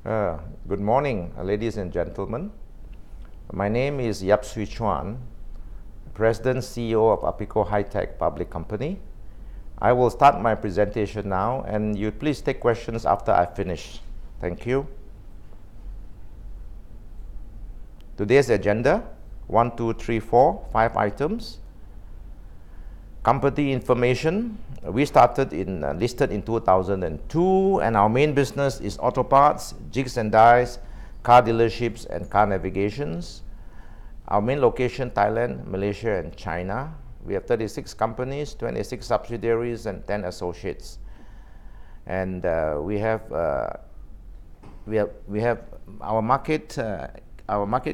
Good morning, ladies and gentlemen. My name is Yap Swee Chuan, President CEO of Aapico Hitech Public Company. I will start my presentation now, and you please take questions after I finish. Thank you. Today's agenda: 1, 2, 3, 4, 5 items. Company information. We started listed in 2002, and our main business is auto parts, jigs and dies, car dealerships, and car navigations. Our main location: Thailand, Malaysia, and China. We have 36 companies, 26 subsidiaries, and 10 associates. And we have our market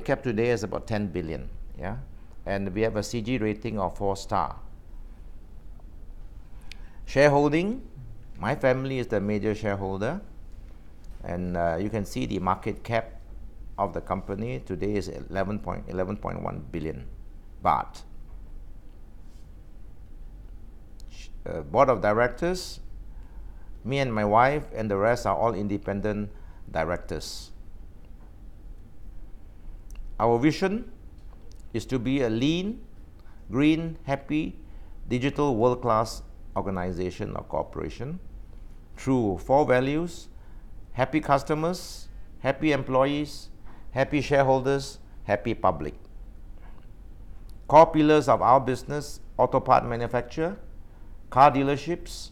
cap today is about 10 billion. Yeah, and we have a CG rating of 4-star. Shareholding: my family is the major shareholder, and you can see the market cap of the company today is 11.1 billion baht. Board of directors: me and my wife, and the rest are all independent directors. Our vision is to be a lean, green, happy, digital world-class organization or corporation through 4 values: happy customers, happy employees, happy shareholders, happy public. Core pillars of our business: auto part manufacture, car dealerships,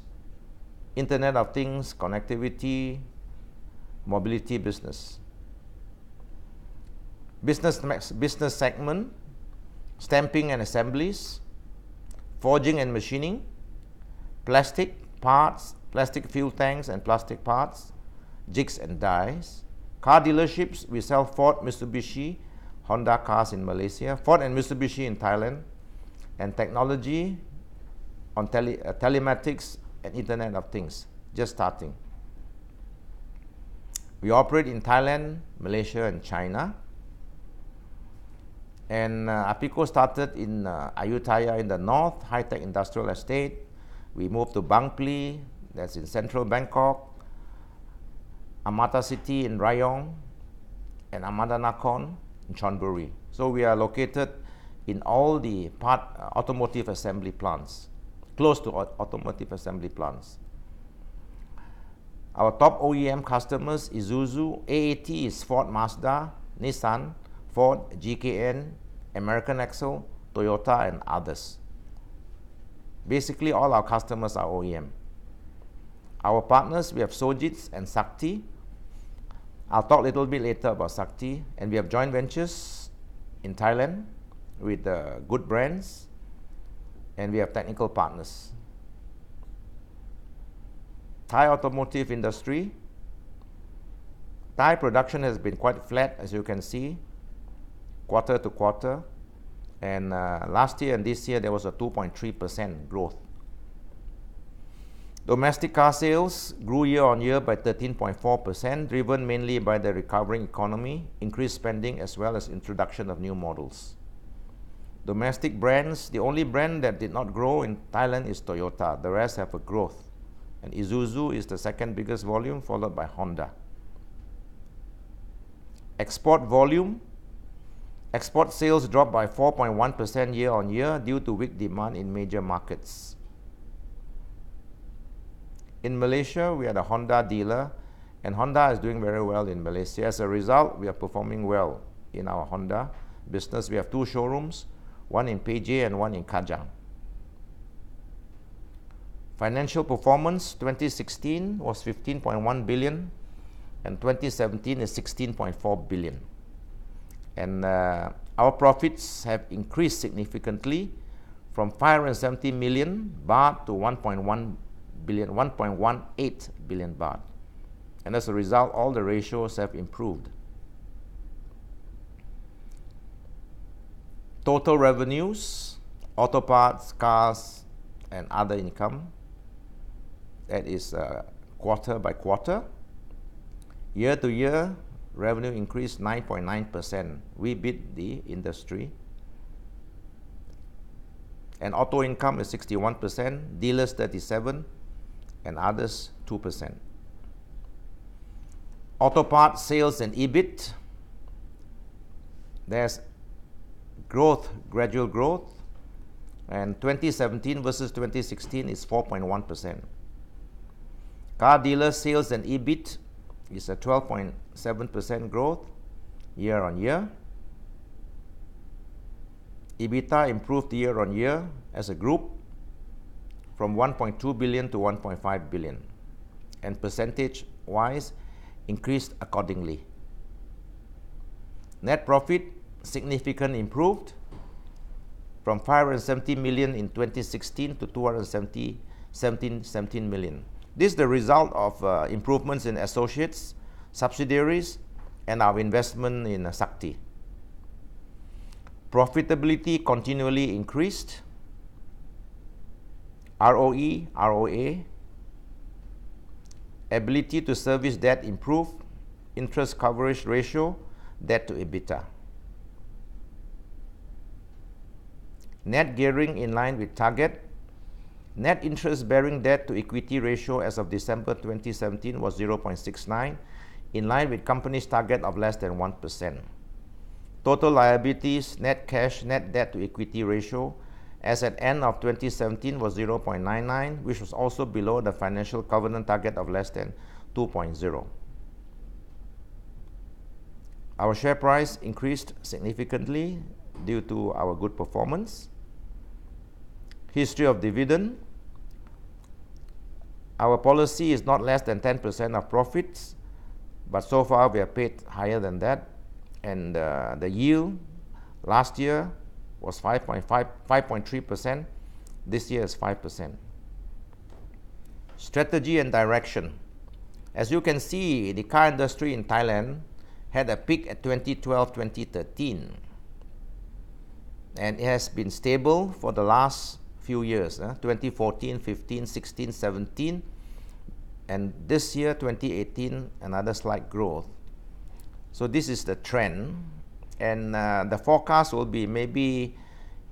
Internet of Things, connectivity, mobility business. Business segment: stamping and assemblies, forging and machining, plastic parts, plastic fuel tanks and plastic parts, jigs and dies. Car dealerships: we sell Ford, Mitsubishi, Honda cars in Malaysia, Ford and Mitsubishi in Thailand. And technology on telematics and Internet of Things, just starting. We operate in Thailand, Malaysia, and China. And Aapico started in Ayutthaya in the north, high-tech industrial estate. We moved to Bang Pli, that's in central Bangkok, Amata City in Rayong, and Amada Nakhon in Chonburi. So we are located in all the automotive assembly plants, close to automotive assembly plants. Our top OEM customers: Isuzu. AAT is Ford, Mazda, Nissan, Ford, GKN, American Axle, Toyota, and others. Basically, all our customers are OEM. Our partners: we have Sojitz and Sakti. I'll talk a little bit later about Sakti. And we have joint ventures in Thailand with good brands, and we have technical partners. Thai automotive industry: Thai production has been quite flat, as you can see, quarter to quarter. And last year and this year there was a 2.3% growth. Domestic car sales grew year on year by 13.4%, driven mainly by the recovering economy, increased spending, as well as introduction of new models. Domestic brands: the only brand that did not grow in Thailand is Toyota. The rest have a growth. And Isuzu is the second biggest volume, followed by Honda. Export volume: export sales dropped by 4.1% year on year due to weak demand in major markets. In Malaysia, we are the Honda dealer, and Honda is doing very well in Malaysia. As a result, we are performing well in our Honda business. We have 2 showrooms, one in PJ and one in Kajang. Financial performance: 2016 was 15.1 billion, and 2017 is 16.4 billion. And our profits have increased significantly from 570 million baht to 1.18 billion baht. And as a result, all the ratios have improved. Total revenues: auto parts, cars, and other income. That is quarter by quarter. Year to year, revenue increased 9.9%. We beat the industry. And auto income is 61%, dealers 37%, and others 2%. Auto parts sales and EBIT. There's growth, gradual growth, and 2017 versus 2016 is 4.1%. Car dealer sales and EBIT is a 12.7% growth year on year. EBITDA improved year on year as a group from 1.2 billion to 1.5 billion, and percentage wise increased accordingly. Net profit significantly improved from 570 million in 2016 to 217 million. This is the result of improvements in associates, subsidiaries, and our investment in Sakti. Profitability continually increased. ROE, ROA, ability to service debt improved, interest coverage ratio, debt to EBITDA. Net gearing in line with target. Net interest-bearing debt to equity ratio as of December 2017 was 0.69, in line with company's target of less than 1%. Total liabilities, net cash, net debt to equity ratio as at end of 2017 was 0.99, which was also below the financial covenant target of less than 2.0. Our share price increased significantly due to our good performance. History of dividend. Our policy is not less than 10% of profits, but so far we have paid higher than that, and the yield last year was 5.3%. This year is 5%. Strategy and direction. As you can see, the car industry in Thailand had a peak at 2012-2013, and it has been stable for the last few years, 2014, 15, 16, 17, and this year 2018 another slight growth. So this is the trend, and the forecast will be maybe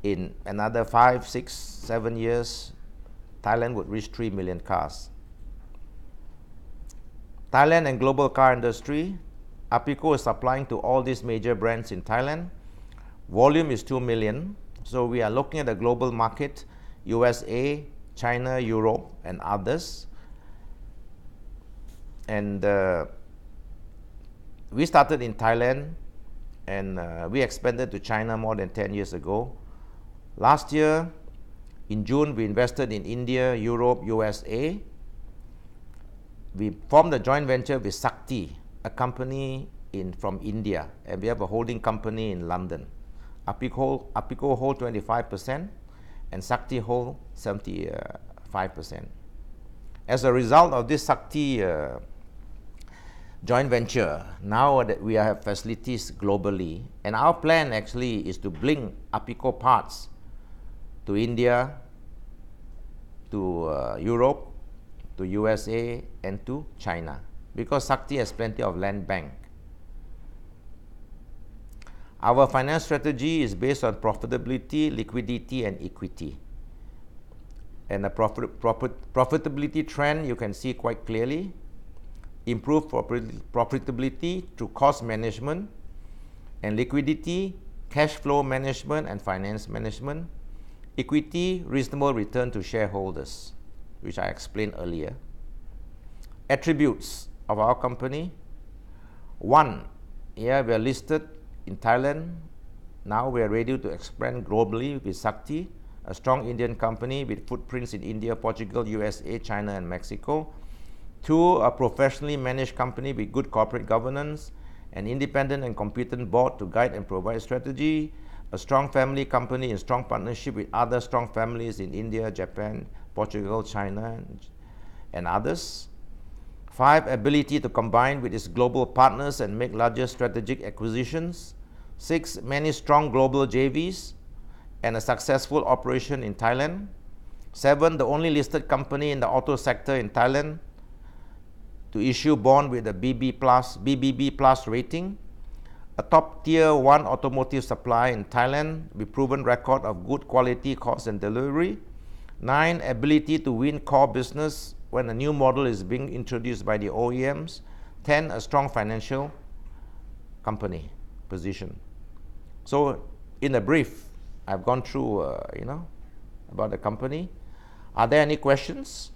in another 5, 6, 7 years Thailand would reach 3 million cars. Thailand and global car industry. Aapico is supplying to all these major brands in Thailand. Volume is 2 million, so we are looking at the global market, USA, China, Europe, and others. And we started in Thailand, and we expanded to China more than 10 years ago. Last year, in June, we invested in India, Europe, USA. We formed a joint venture with Sakti, a company from India, and we have a holding company in London. Aapico hold 25%, and Sakti hold 75%. As a result of this Sakti joint venture, now that we have facilities globally, and our plan actually is to bring Aapico parts to India, to Europe, to USA, and to China, because Sakti has plenty of land bank. Our finance strategy is based on profitability, liquidity, and equity. And the profitability trend you can see quite clearly. Improve profitability through cost management, and liquidity, cash flow management, and finance management. Equity, reasonable return to shareholders, which I explained earlier. Attributes of our company. 1, we are listed in Thailand. Now we are ready to expand globally with Sakti, a strong Indian company with footprints in India, Portugal, USA, China, and Mexico. 2, a professionally managed company with good corporate governance, an independent and competent board to guide and provide strategy, a strong family company in strong partnership with other strong families in India, Japan, Portugal, China, and others. 5, ability to combine with its global partners and make larger strategic acquisitions. 6, many strong global JVs and a successful operation in Thailand. 7, the only listed company in the auto sector in Thailand to issue bond with a BBB plus rating. A top tier 1 automotive supplier in Thailand with proven record of good quality, cost, and delivery. 9, ability to win core business when a new model is being introduced by the OEMs. 10, a strong financial company position. So in a brief, I've gone through, about the company. Are there any questions?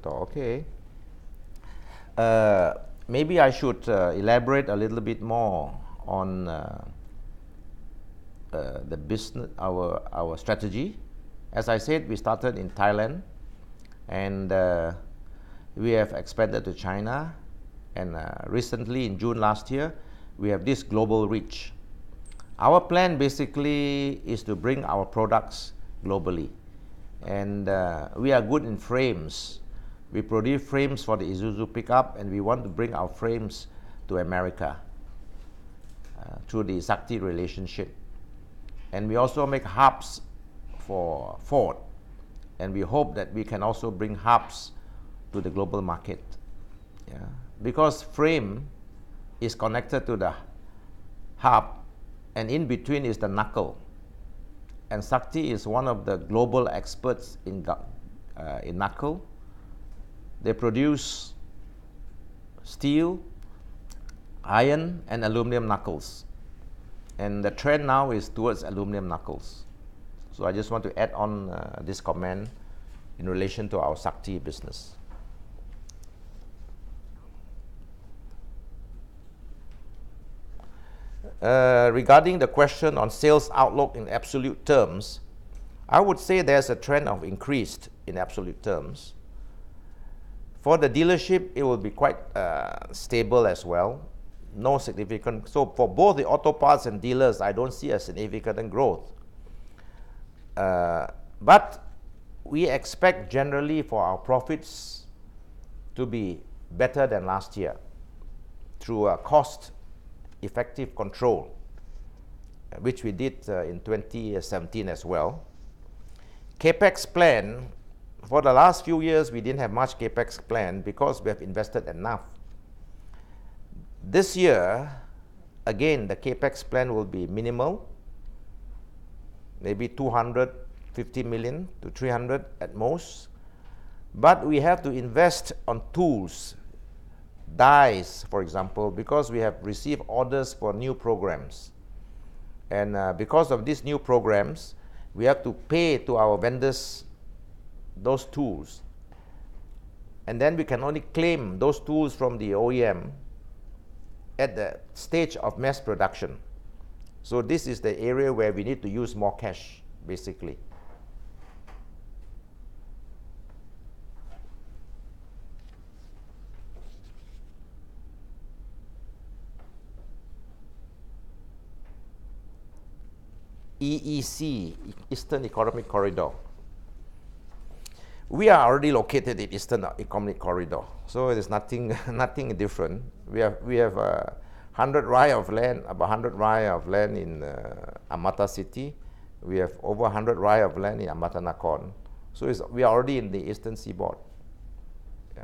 Okay. Maybe I should elaborate a little bit more on the business, our strategy. As I said, we started in Thailand, and we have expanded to China, and recently in June last year, we have this global reach. Our plan basically is to bring our products globally, and we are good in frames. We produce frames for the Isuzu pickup, and we want to bring our frames to America through the Sakti relationship. And we also make hubs for Ford, and we hope that we can also bring hubs to the global market. Yeah? Because frame is connected to the hub, and in between is the knuckle. And Sakti is one of the global experts in knuckle. They produce steel, iron, and aluminum knuckles. And the trend now is towards aluminum knuckles. So I just want to add on this comment in relation to our Sakti business. Regarding the question on sales outlook in absolute terms, I would say there's a trend of increased in absolute terms. For the dealership, it will be quite stable as well. No significant. So for both the auto parts and dealers, I don't see a significant growth. But we expect generally for our profits to be better than last year through a cost-effective control, which we did in 2017 as well. Capex plan. For the last few years, we didn't have much Capex plan because we have invested enough. This year, again, the Capex plan will be minimal, maybe 250 million to 300 at most. But we have to invest on tools, dies, for example, because we have received orders for new programs. And because of these new programs, we have to pay to our vendors those tools, and then we can only claim those tools from the OEM at the stage of mass production. So this is the area where we need to use more cash, basically. EEC, Eastern Economic Corridor. We are already located in Eastern Economic Corridor, so there's nothing different. We have 100 rai of land, about 100 rai of land in Amata city. We have over 100 rai of land in Amata Nakhon. So we are already in the eastern seaboard. Yeah.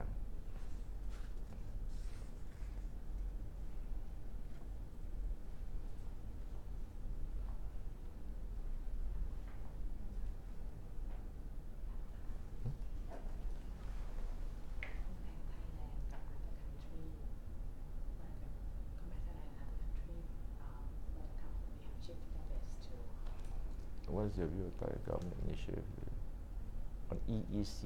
What is your view of Thai government initiative on EEC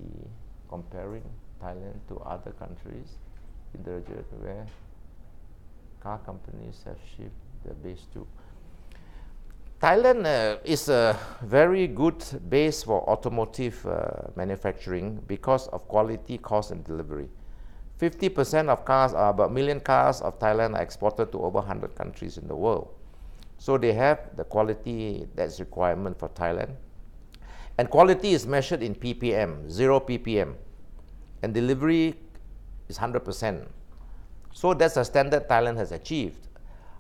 comparing Thailand to other countries in the region where car companies have shifted their base to? Thailand is a very good base for automotive manufacturing because of quality, cost, and delivery. 50% of cars, about 1 million cars of Thailand are exported to over 100 countries in the world. So they have the quality that's requirement for Thailand. And quality is measured in ppm, 0 ppm. And delivery is 100%. So that's a standard Thailand has achieved.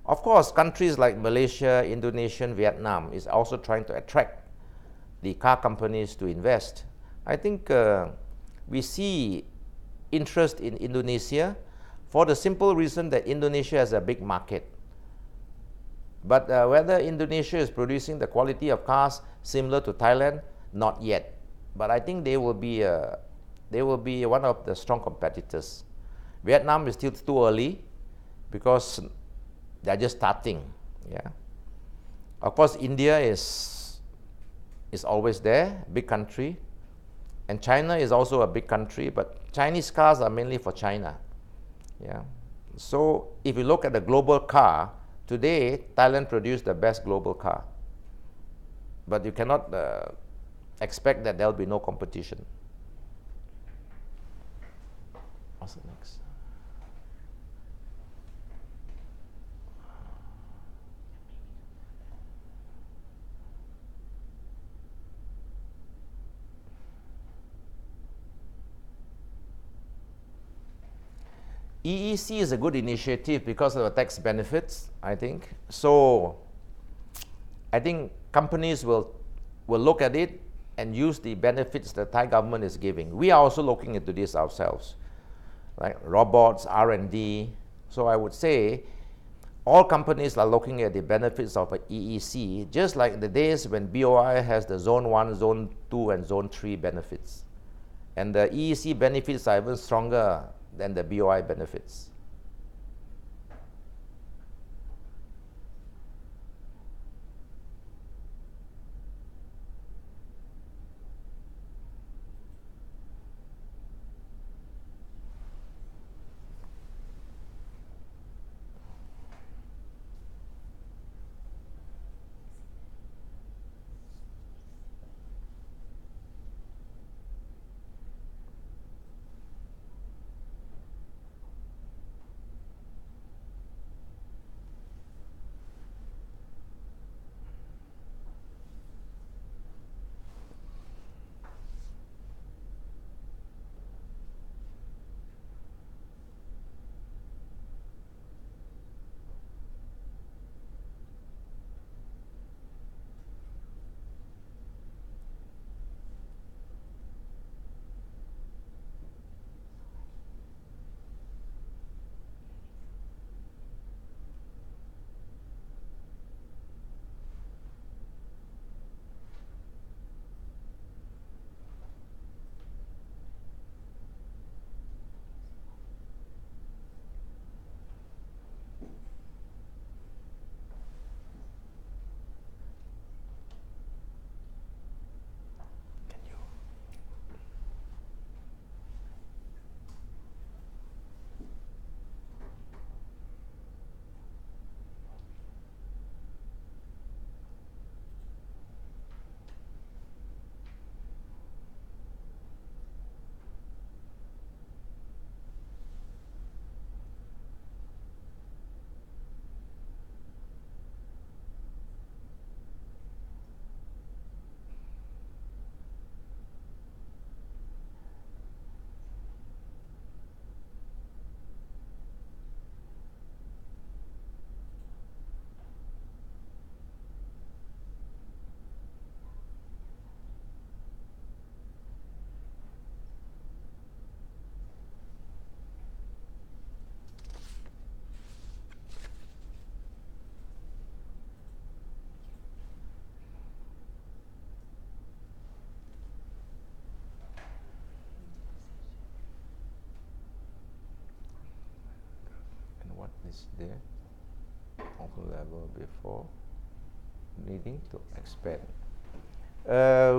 Of course, countries like Malaysia, Indonesia, Vietnam is also trying to attract the car companies to invest. I think we see interest in Indonesia for the simple reason that Indonesia has a big market. But whether Indonesia is producing the quality of cars similar to Thailand, not yet. But I think they will be one of the strong competitors. Vietnam is still too early because they're just starting. Yeah. Of course, India is always there, big country, and China is also a big country. But Chinese cars are mainly for China. Yeah. So if you look at the global car. Today, Thailand produced the best global car, but you cannot expect that there will be no competition. What's the next? EEC is a good initiative because of the tax benefits, I think. So I think companies will look at it and use the benefits the Thai government is giving. We are also looking into this ourselves, right? Robots, R&D. So I would say all companies are looking at the benefits of a EEC, just like the days when BOI has the Zone 1, Zone 2, and Zone 3 benefits. And the EEC benefits are even stronger than the BOI benefits. is there. Offer level before needing to expand.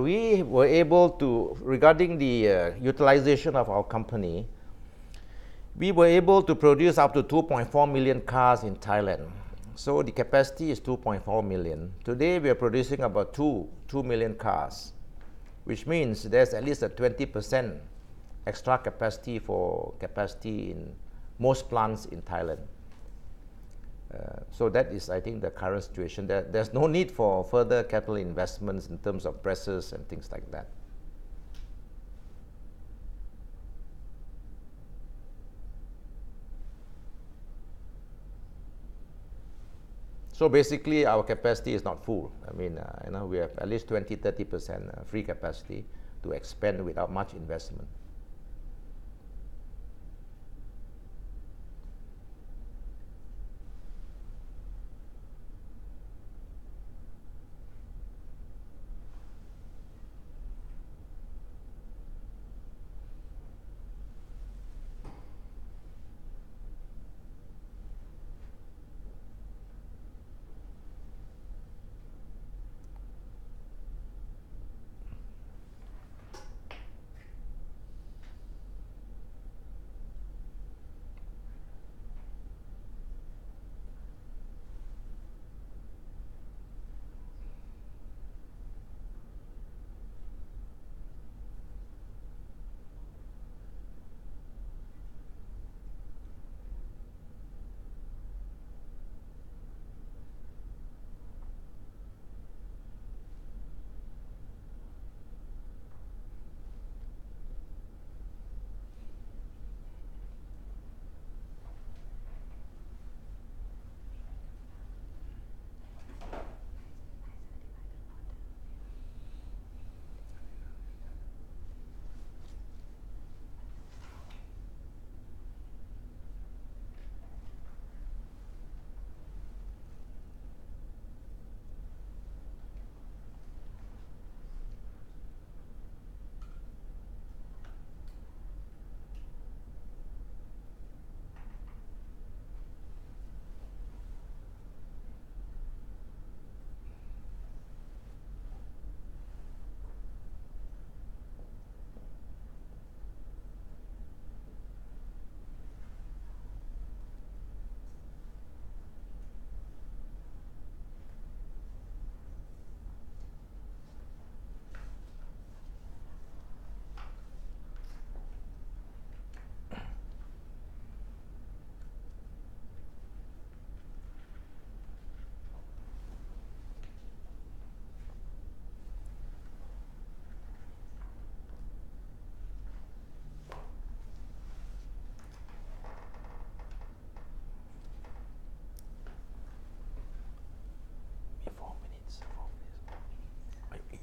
We were able to, regarding the utilization of our company, we were able to produce up to 2.4 million cars in Thailand. So the capacity is 2.4 million. Today we are producing about 2 million cars, which means there's at least a 20% extra capacity in most plants in Thailand. So that is, I think, the current situation. There's no need for further capital investments in terms of presses and things like that. So basically, our capacity is not full. I mean, we have at least 20–30% free capacity to expand without much investment.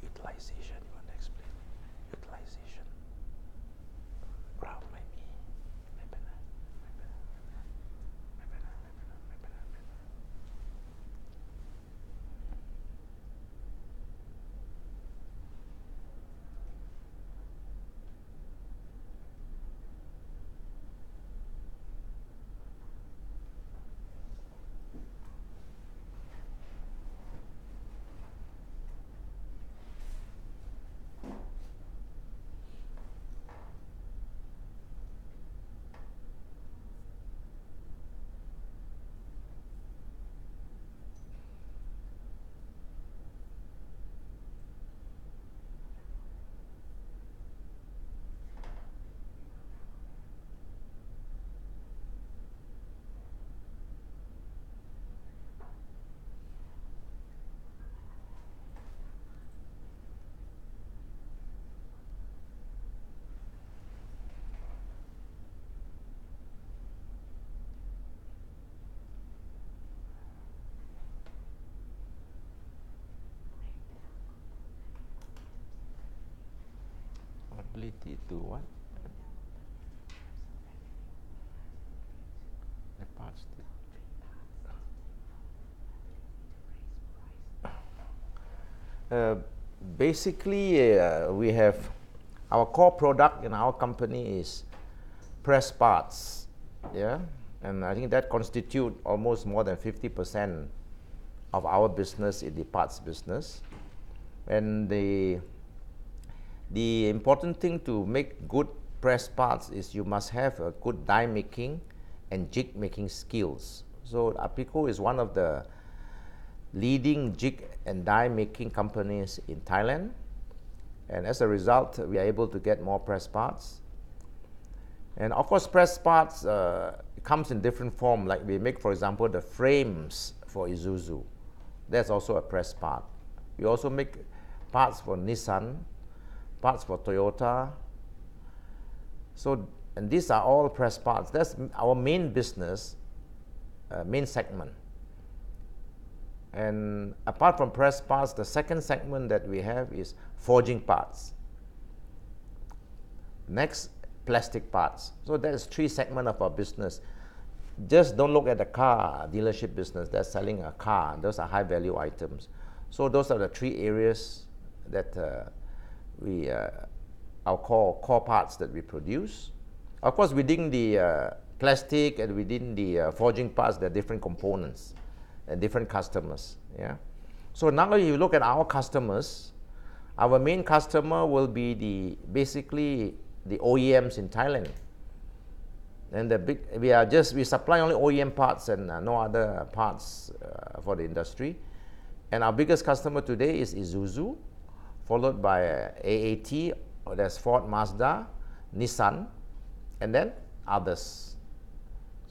Utilization, you want to explain? Utilization. Ground might be. Ability to what? The parts. Basically, we have our core product in our company is press parts. Yeah, And I think that constitutes almost more than 50% of our business in the parts business. And the important thing to make good press parts is you must have a good die making and jig making skills. So Aapico is one of the leading jig and die making companies in Thailand. And as a result, we are able to get more press parts. And of course, press parts comes in different form. Like we make, for example, the frames for Isuzu. That's also a press part. We also make parts for Nissan, parts for Toyota. So, and these are all press parts. That's our main business, main segment. And apart from press parts, the second segment that we have is forging parts. Next, plastic parts. So that is 3 segments of our business. Just don't look at the car dealership business. That's selling a car. Those are high value items. So those are the 3 areas that our core parts that we produce. Of course, within the plastic and within the forging parts, there are different components and different customers. Yeah. So now if you look at our customers, our main customer will be basically the OEMs in Thailand. And we supply only OEM parts and no other parts for the industry. And our biggest customer today is Isuzu, followed by AAT, or there's Ford, Mazda, Nissan, and then others.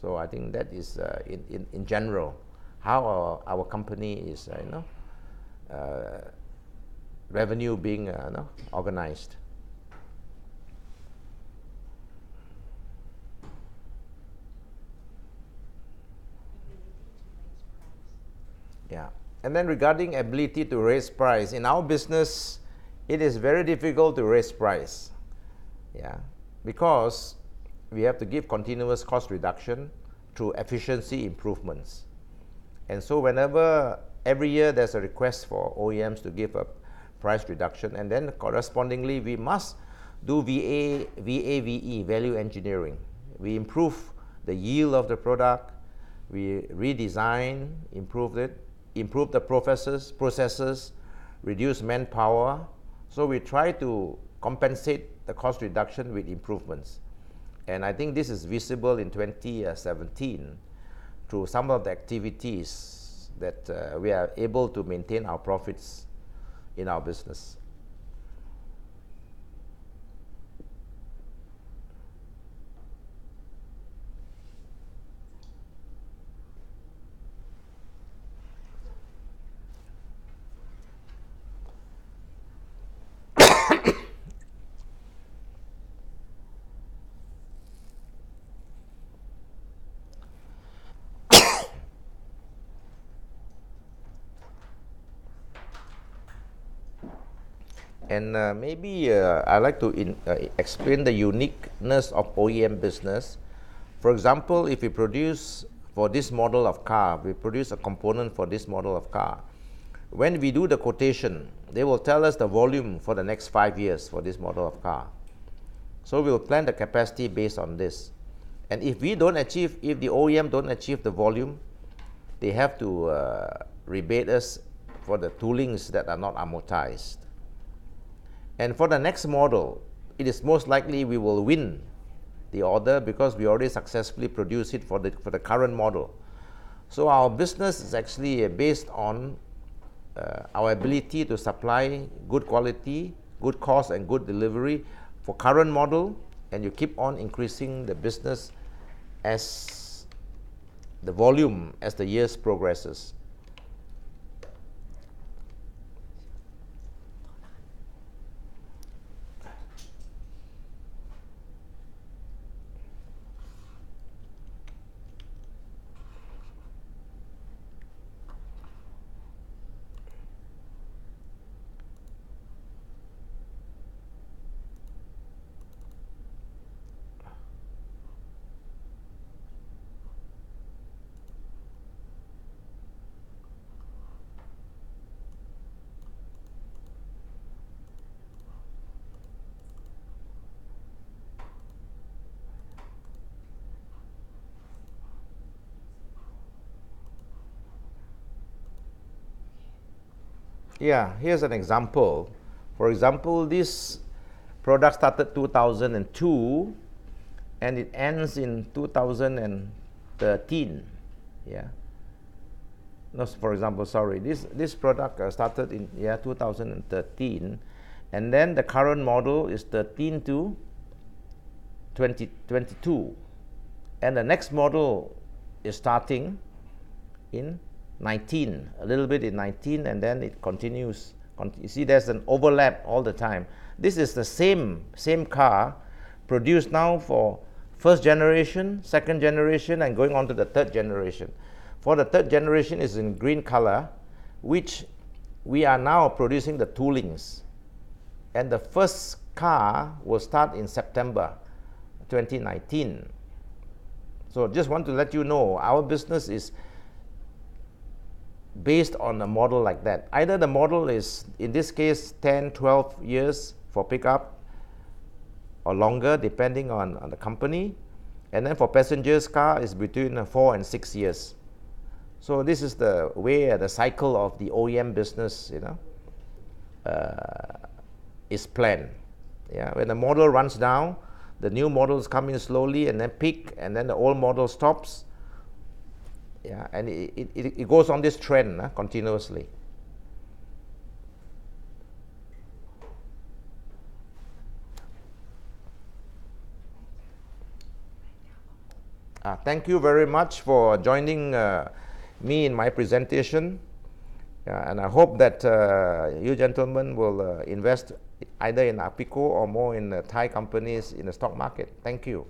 So I think that is in general how our company is revenue being organized. Yeah. And then regarding ability to raise price, in our business, it is very difficult to raise price. Yeah. Because we have to give continuous cost reduction through efficiency improvements. And so every year there's a request for OEMs to give a price reduction, and then correspondingly we must do VAVE, value engineering. We improve the yield of the product, we redesign, improve the processes, reduce manpower. So we try to compensate the cost reduction with improvements. And I think this is visible in 2017 through some of the activities that we are able to maintain our profits in our business. And maybe I'd like to explain the uniqueness of OEM business. For example, if we produce for this model of car, we produce a component for this model of car. When we do the quotation, they will tell us the volume for the next 5 years for this model of car. So we'll plan the capacity based on this. And if the OEM don't achieve the volume, they have to rebate us for the toolings that are not amortized. And for the next model, it is most likely we will win the order because we already successfully produced it for the current model. So our business is actually based on our ability to supply good quality, good cost, and good delivery for current model, and you keep on increasing the business as the volume as the years progresses. Yeah, here's an example. For example, this product started 2002 and it ends in 2013. Yeah. No, for example, sorry, this product started in 2013, and then the current model is 13 to 2022, and the next model is starting in 19, a little bit in 19, and then it continues. You see, there's an overlap all the time. This is the same car produced now for first generation, second generation, and going on to the third generation. For the third generation is in green color, which we are now producing the toolings. And the first car will start in September 2019. So just want to let you know, our business is based on a model like that. Either the model is, in this case, 10, 12 years for pickup, or longer, depending on the company. And then for passengers car is between 4 and 6 years. So this is the way, the cycle of the OEM business, is planned. Yeah, when the model runs down, the new models come in slowly and then peak, and then the old model stops. Yeah, and it goes on this trend continuously. Thank you very much for joining me in my presentation. And I hope that you gentlemen will invest either in Aapico or more in Thai companies in the stock market. Thank you.